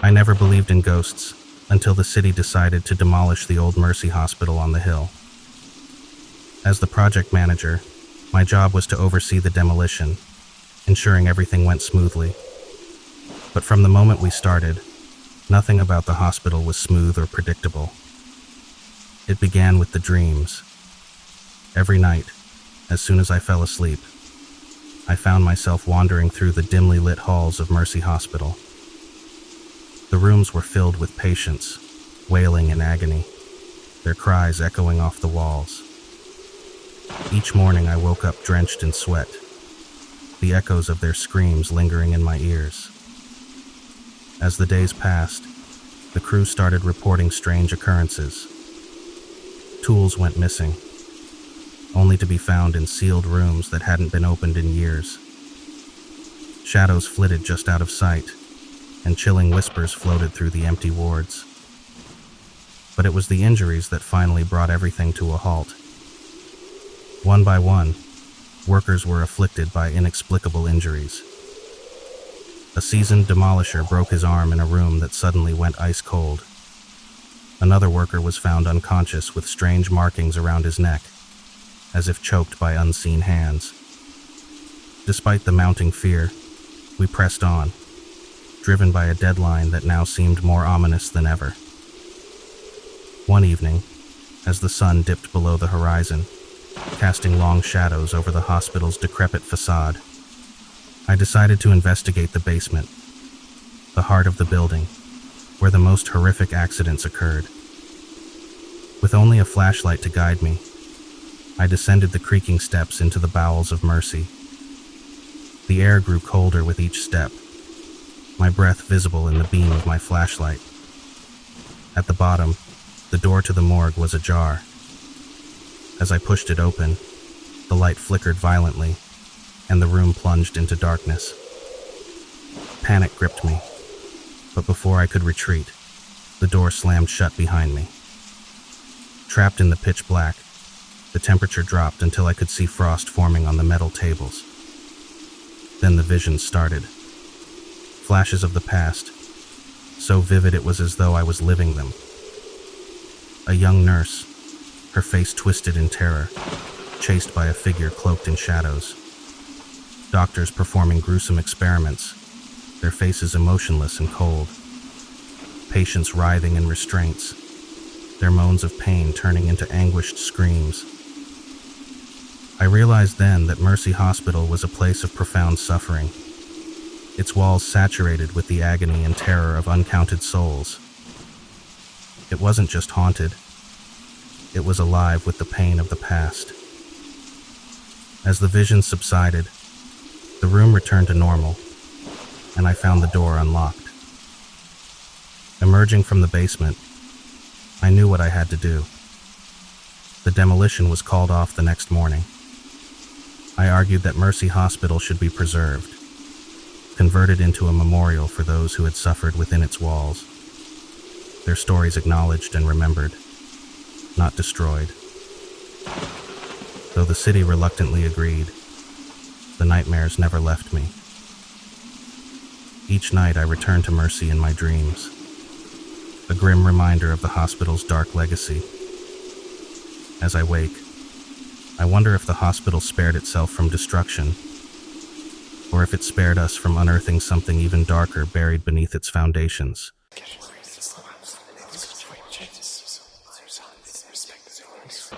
I never believed in ghosts until the city decided to demolish the old Mercy Hospital on the hill. As the project manager, my job was to oversee the demolition, ensuring everything went smoothly. But from the moment we started, nothing about the hospital was smooth or predictable. It began with the dreams. Every night, as soon as I fell asleep, I found myself wandering through the dimly lit halls of Mercy Hospital. The rooms were filled with patients, wailing in agony, their cries echoing off the walls. Each morning I woke up drenched in sweat, the echoes of their screams lingering in my ears. As the days passed, the crew started reporting strange occurrences. Tools went missing, only to be found in sealed rooms that hadn't been opened in years. Shadows flitted just out of sight, and chilling whispers floated through the empty wards. But it was the injuries that finally brought everything to a halt. One by one, workers were afflicted by inexplicable injuries. A seasoned demolisher broke his arm in a room that suddenly went ice cold. Another worker was found unconscious with strange markings around his neck, as if choked by unseen hands. Despite the mounting fear, we pressed on, driven by a deadline that now seemed more ominous than ever. One evening, as the sun dipped below the horizon, casting long shadows over the hospital's decrepit facade, I decided to investigate the basement, the heart of the building, where the most horrific accidents occurred. With only a flashlight to guide me, I descended the creaking steps into the bowels of Mercy. The air grew colder with each step, my breath visible in the beam of my flashlight. At the bottom, the door to the morgue was ajar. As I pushed it open, the light flickered violently, and the room plunged into darkness. Panic gripped me, but before I could retreat, the door slammed shut behind me. Trapped in the pitch black, the temperature dropped until I could see frost forming on the metal tables. Then the visions started. Flashes of the past, so vivid it was as though I was living them. A young nurse, her face twisted in terror, chased by a figure cloaked in shadows. Doctors performing gruesome experiments, their faces emotionless and cold. Patients writhing in restraints, their moans of pain turning into anguished screams. I realized then that Mercy Hospital was a place of profound suffering, its walls saturated with the agony and terror of uncounted souls. It wasn't just haunted, it was alive with the pain of the past. As the vision subsided, the room returned to normal, and I found the door unlocked. Emerging from the basement, I knew what I had to do. The demolition was called off the next morning. I argued that Mercy Hospital should be preserved, converted into a memorial for those who had suffered within its walls, their stories acknowledged and remembered, not destroyed. Though the city reluctantly agreed, the nightmares never left me. Each night I returned to Mercy in my dreams, a grim reminder of the hospital's dark legacy. As I wake, I wonder if the hospital spared itself from destruction, or if it spared us from unearthing something even darker buried beneath its foundations.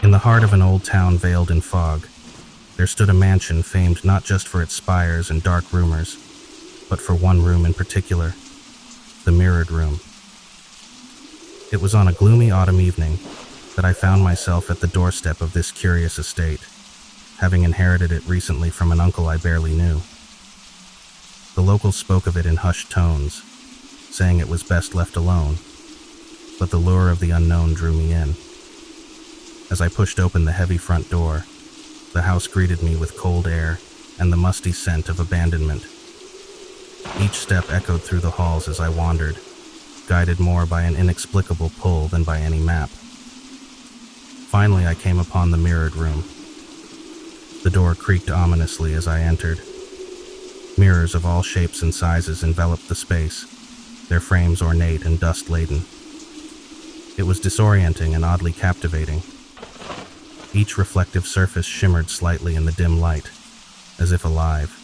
In the heart of an old town veiled in fog, there stood a mansion famed not just for its spires and dark rumors, but for one room in particular, the Mirrored Room. It was on a gloomy autumn evening that I found myself at the doorstep of this curious estate, having inherited it recently from an uncle I barely knew. The locals spoke of it in hushed tones, saying it was best left alone, but the lure of the unknown drew me in. As I pushed open the heavy front door, the house greeted me with cold air and the musty scent of abandonment. Each step echoed through the halls as I wandered, guided more by an inexplicable pull than by any map. Finally, I came upon the Mirrored Room. The door creaked ominously as I entered. Mirrors of all shapes and sizes enveloped the space, their frames ornate and dust-laden. It was disorienting and oddly captivating. Each reflective surface shimmered slightly in the dim light, as if alive.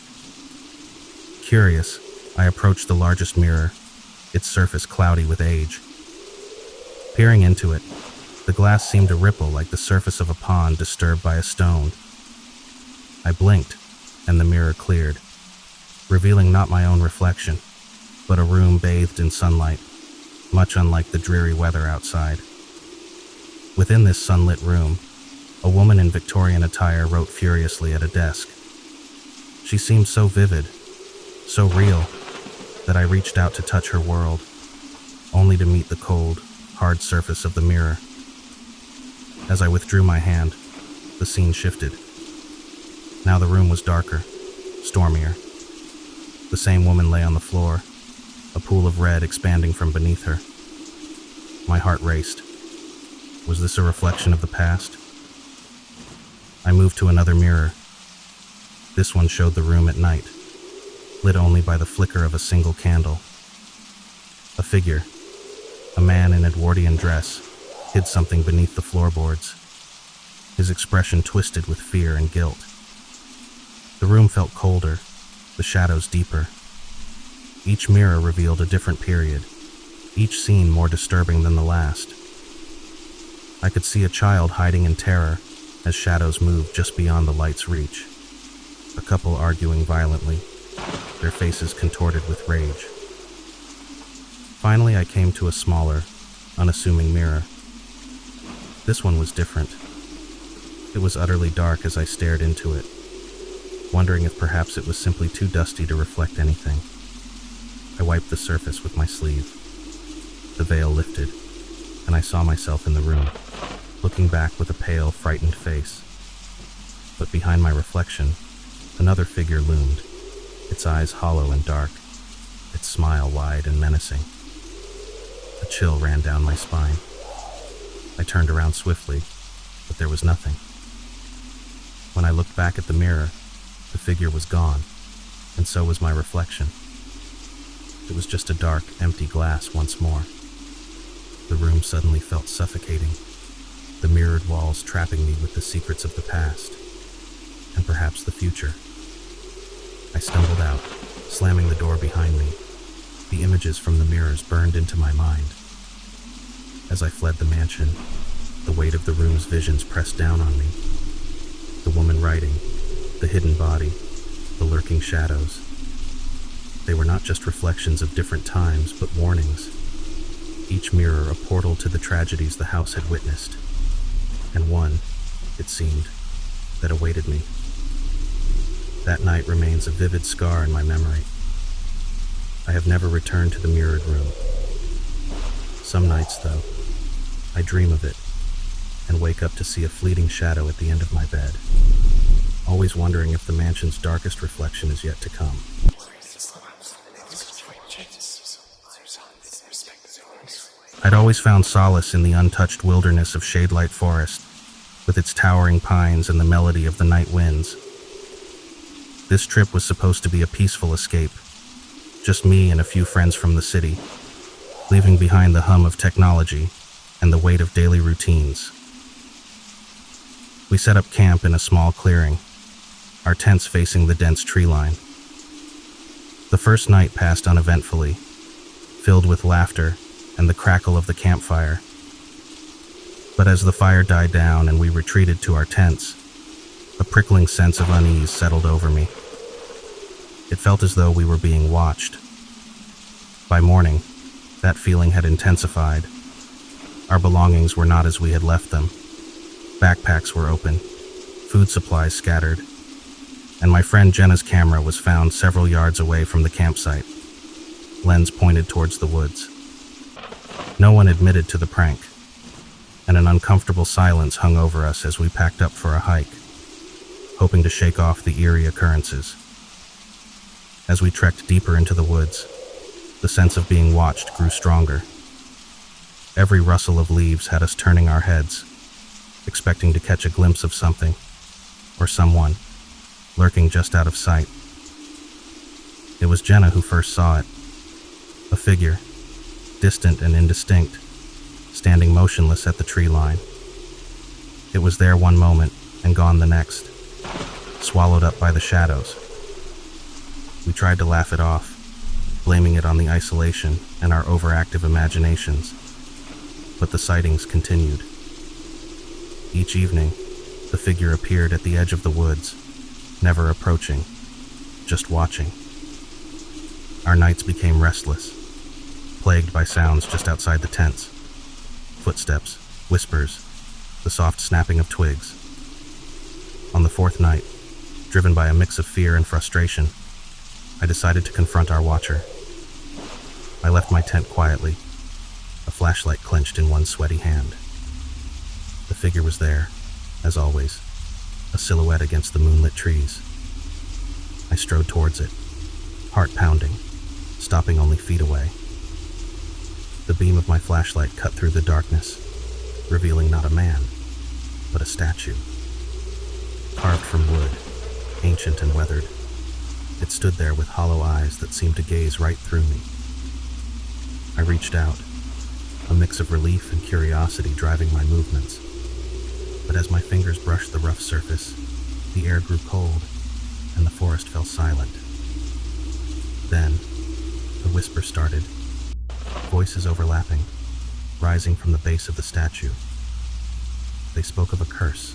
Curious, I approached the largest mirror, its surface cloudy with age. Peering into it, the glass seemed to ripple like the surface of a pond disturbed by a stone. I blinked, and the mirror cleared, revealing not my own reflection, but a room bathed in sunlight, much unlike the dreary weather outside. Within this sunlit room, a woman in Victorian attire wrote furiously at a desk. She seemed so vivid, so real, that I reached out to touch her world, only to meet the cold, hard surface of the mirror. As I withdrew my hand, the scene shifted. Now the room was darker, stormier. The same woman lay on the floor, a pool of red expanding from beneath her. My heart raced. Was this a reflection of the past? I moved to another mirror. This one showed the room at night, lit only by the flicker of a single candle. A figure, a man in Edwardian dress, hid something beneath the floorboards. His expression twisted with fear and guilt. The room felt colder, the shadows deeper. Each mirror revealed a different period, each scene more disturbing than the last. I could see a child hiding in terror as shadows moved just beyond the light's reach. A couple arguing violently, their faces contorted with rage. Finally, I came to a smaller, unassuming mirror. This one was different. It was utterly dark as I stared into it, wondering if perhaps it was simply too dusty to reflect anything. I wiped the surface with my sleeve. The veil lifted, and I saw myself in the room, looking back with a pale, frightened face. But behind my reflection, another figure loomed, its eyes hollow and dark, its smile wide and menacing. A chill ran down my spine. I turned around swiftly, but there was nothing. When I looked back at the mirror, the figure was gone, and so was my reflection. It was just a dark, empty glass once more. The room suddenly felt suffocating, the mirrored walls trapping me with the secrets of the past, and perhaps the future. I stumbled out, slamming the door behind me. The images from the mirrors burned into my mind. As I fled the mansion, the weight of the room's visions pressed down on me. The woman writing, the hidden body, the lurking shadows. They were not just reflections of different times, but warnings. Each mirror a portal to the tragedies the house had witnessed, and one, it seemed, that awaited me. That night remains a vivid scar in my memory. I have never returned to the mirrored room. Some nights, though, I dream of it and wake up to see a fleeting shadow at the end of my bed, always wondering if the mansion's darkest reflection is yet to come. I'd always found solace in the untouched wilderness of Shadelight Forest, with its towering pines and the melody of the night winds. This trip was supposed to be a peaceful escape, just me and a few friends from the city, leaving behind the hum of technology and the weight of daily routines. We set up camp in a small clearing, our tents facing the dense tree line. The first night passed uneventfully, filled with laughter and the crackle of the campfire. But as the fire died down and we retreated to our tents, a prickling sense of unease settled over me. It felt as though we were being watched. By morning, that feeling had intensified. Our belongings were not as we had left them. Backpacks were open, food supplies scattered, and my friend Jenna's camera was found several yards away from the campsite, lens pointed towards the woods. No one admitted to the prank, and an uncomfortable silence hung over us as we packed up for a hike, hoping to shake off the eerie occurrences. As we trekked deeper into the woods, the sense of being watched grew stronger. Every rustle of leaves had us turning our heads, expecting to catch a glimpse of something, or someone, lurking just out of sight. It was Jenna who first saw it, a figure, distant and indistinct, standing motionless at the tree line. It was there one moment and gone the next, swallowed up by the shadows. We tried to laugh it off, blaming it on the isolation and our overactive imaginations, but the sightings continued. Each evening, the figure appeared at the edge of the woods, never approaching, just watching. Our nights became restless, plagued by sounds just outside the tents. Footsteps, whispers, the soft snapping of twigs. On the fourth night, driven by a mix of fear and frustration, I decided to confront our watcher. I left my tent quietly, a flashlight clenched in one sweaty hand. The figure was there, as always, a silhouette against the moonlit trees. I strode towards it, heart pounding, stopping only feet away. The beam of my flashlight cut through the darkness, revealing not a man, but a statue. Carved from wood, ancient and weathered, it stood there with hollow eyes that seemed to gaze right through me. I reached out, a mix of relief and curiosity driving my movements. But as my fingers brushed the rough surface, the air grew cold, and the forest fell silent. Then, the whisper started, voices overlapping, rising from the base of the statue. They spoke of a curse,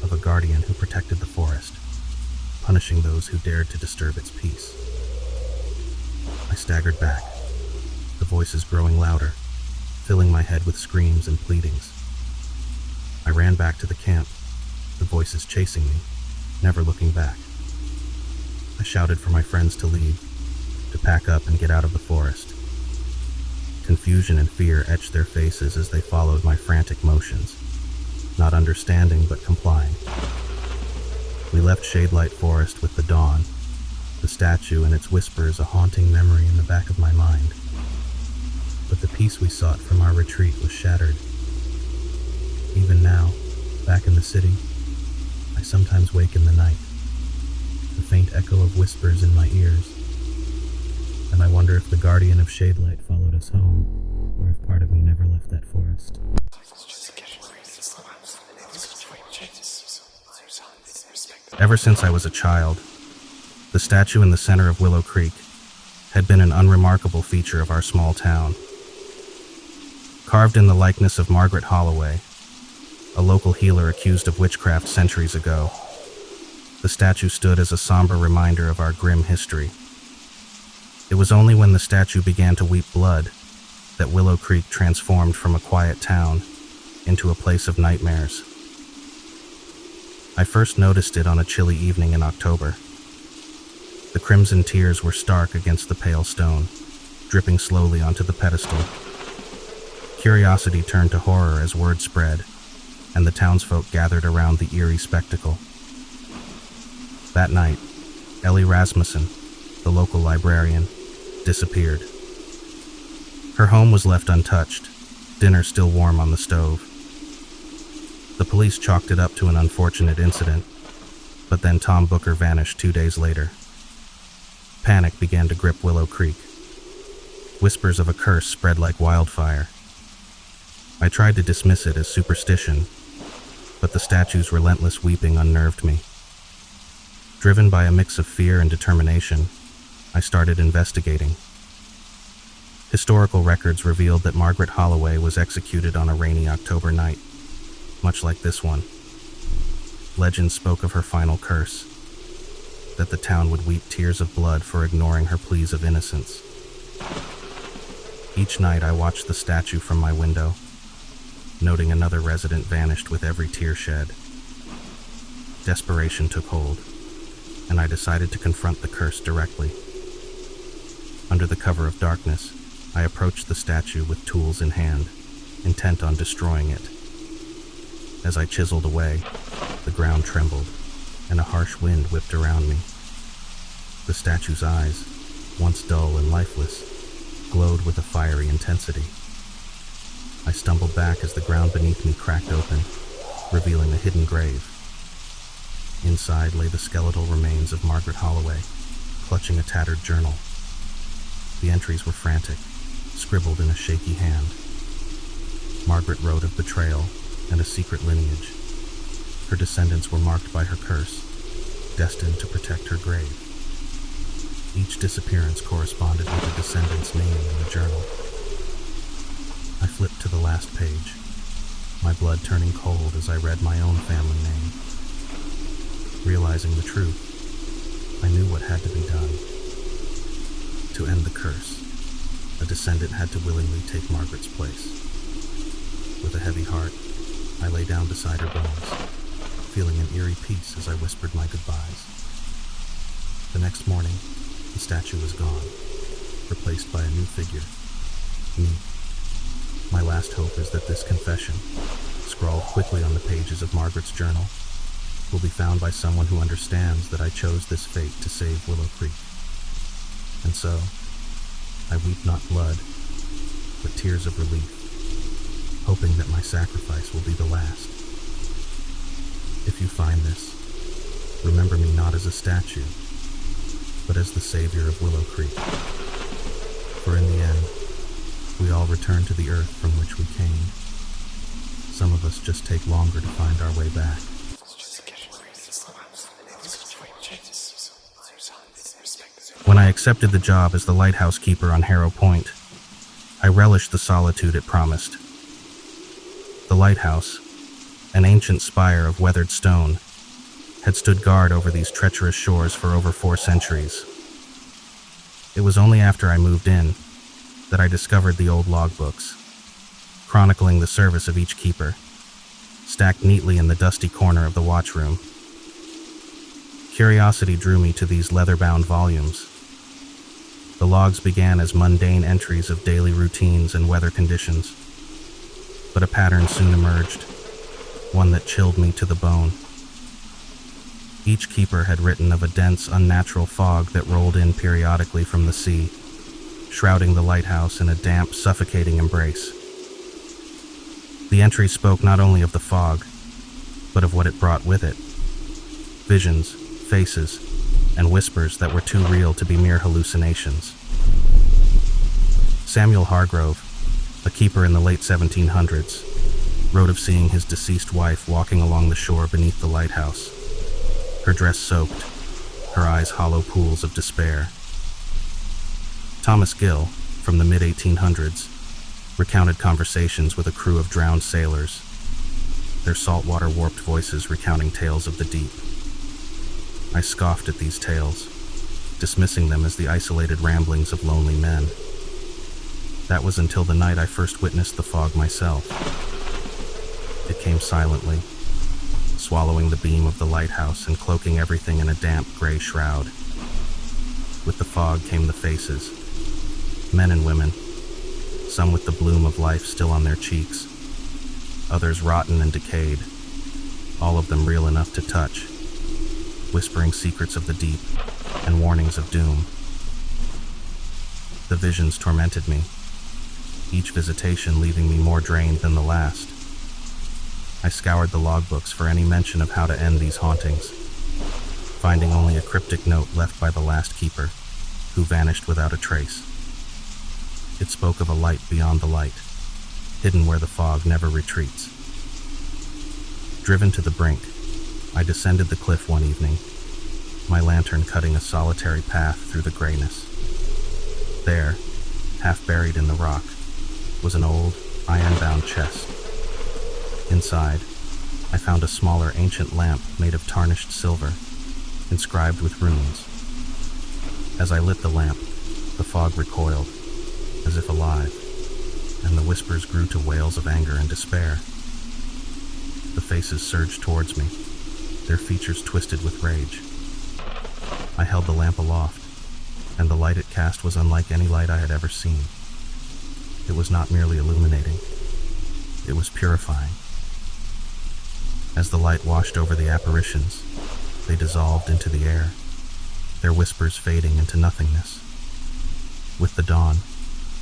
of a guardian who protected the forest, punishing those who dared to disturb its peace. I staggered back, the voices growing louder, filling my head with screams and pleadings. I ran back to the camp, the voices chasing me, never looking back. I shouted for my friends to leave, to pack up and get out of the forest. Confusion and fear etched their faces as they followed my frantic motions, not understanding but complying. We left Shadelight Forest with the dawn, the statue and its whispers a haunting memory in the back of my mind. But the peace we sought from our retreat was shattered. Even now, back in the city, I sometimes wake in the night, the faint echo of whispers in my ears, and I wonder if the guardian of Shadelight followed us home, or if part of me never left that forest. Ever since I was a child, the statue in the center of Willow Creek had been an unremarkable feature of our small town. Carved in the likeness of Margaret Holloway, a local healer accused of witchcraft centuries ago, the statue stood as a somber reminder of our grim history. It was only when the statue began to weep blood that Willow Creek transformed from a quiet town into a place of nightmares. I first noticed it on a chilly evening in October. The crimson tears were stark against the pale stone, dripping slowly onto the pedestal. Curiosity turned to horror as word spread, and the townsfolk gathered around the eerie spectacle. That night, Ellie Rasmussen, the local librarian, disappeared. Her home was left untouched, dinner still warm on the stove. The police chalked it up to an unfortunate incident, but then Tom Booker vanished 2 days later. Panic began to grip Willow Creek. Whispers of a curse spread like wildfire. I tried to dismiss it as superstition, but the statue's relentless weeping unnerved me. Driven by a mix of fear and determination, I started investigating. Historical records revealed that Margaret Holloway was executed on a rainy October night, much like this one. Legend spoke of her final curse, that the town would weep tears of blood for ignoring her pleas of innocence. Each night I watched the statue from my window, noting another resident vanished with every tear shed. Desperation took hold, and I decided to confront the curse directly. Under the cover of darkness, I approached the statue with tools in hand, intent on destroying it. As I chiseled away, the ground trembled, and a harsh wind whipped around me. The statue's eyes, once dull and lifeless, glowed with a fiery intensity. I stumbled back as the ground beneath me cracked open, revealing a hidden grave. Inside lay the skeletal remains of Margaret Holloway, clutching a tattered journal. The entries were frantic, scribbled in a shaky hand. Margaret wrote of betrayal and a secret lineage. Her descendants were marked by her curse, destined to protect her grave. Each disappearance corresponded with a descendant's name in the journal. I flipped to the last page, my blood turning cold as I read my own family name. Realizing the truth, I knew what had to be done. To end the curse, a descendant had to willingly take Margaret's place. With a heavy heart, I lay down beside her bones, feeling an eerie peace as I whispered my goodbyes. The next morning, the statue was gone, replaced by a new figure, me. My last hope is that this confession, scrawled quickly on the pages of Margaret's journal, will be found by someone who understands that I chose this fate to save Willow Creek. And so, I weep not blood, but tears of relief, hoping that my sacrifice will be the last. If you find this, remember me not as a statue, but as the savior of Willow Creek. For in the end, we all return to the earth from which we came. Some of us just take longer to find our way back. When I accepted the job as the lighthouse keeper on Harrow Point, I relished the solitude it promised. The lighthouse, an ancient spire of weathered stone, had stood guard over these treacherous shores for over 4 centuries. It was only after I moved in that I discovered the old logbooks, chronicling the service of each keeper, stacked neatly in the dusty corner of the watchroom. Curiosity drew me to these leather-bound volumes. The logs began as mundane entries of daily routines and weather conditions, but a pattern soon emerged, one that chilled me to the bone. Each keeper had written of a dense, unnatural fog that rolled in periodically from the sea, shrouding the lighthouse in a damp, suffocating embrace. The entries spoke not only of the fog, but of what it brought with it. Visions, faces, and whispers that were too real to be mere hallucinations. Samuel Hargrove, a keeper in the late 1700s, wrote of seeing his deceased wife walking along the shore beneath the lighthouse, her dress soaked, her eyes hollow pools of despair. Thomas Gill, from the mid-1800s, recounted conversations with a crew of drowned sailors, their saltwater warped voices recounting tales of the deep. I scoffed at these tales, dismissing them as the isolated ramblings of lonely men. That was until the night I first witnessed the fog myself. It came silently, swallowing the beam of the lighthouse and cloaking everything in a damp gray shroud. With the fog came the faces, men and women, some with the bloom of life still on their cheeks, others rotten and decayed, all of them real enough to touch, whispering secrets of the deep and warnings of doom. The visions tormented me, each visitation leaving me more drained than the last. I scoured the logbooks for any mention of how to end these hauntings, finding only a cryptic note left by the last keeper, who vanished without a trace. It spoke of a light beyond the light, hidden where the fog never retreats. Driven to the brink, I descended the cliff one evening, my lantern cutting a solitary path through the grayness. There, half buried in the rock, was an old, iron-bound chest. Inside, I found a smaller ancient lamp made of tarnished silver, inscribed with runes. As I lit the lamp, the fog recoiled, as if alive, and the whispers grew to wails of anger and despair. The faces surged towards me, their features twisted with rage. I held the lamp aloft, and the light it cast was unlike any light I had ever seen. It was not merely illuminating, it was purifying. As the light washed over the apparitions, they dissolved into the air, their whispers fading into nothingness. With the dawn,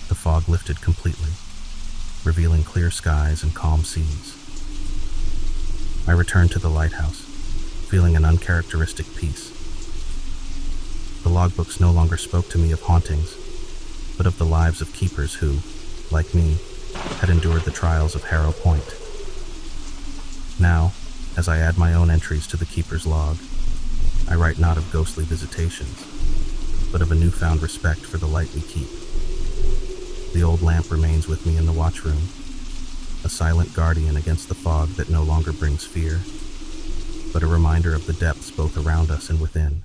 the fog lifted completely, revealing clear skies and calm seas. I returned to the lighthouse, feeling an uncharacteristic peace. The logbooks no longer spoke to me of hauntings, but of the lives of keepers who, like me, had endured the trials of Harrow Point. Now, as I add my own entries to the keeper's log, I write not of ghostly visitations, but of a newfound respect for the light we keep. The old lamp remains with me in the watchroom, a silent guardian against the fog that no longer brings fear, but a reminder of the depths both around us and within.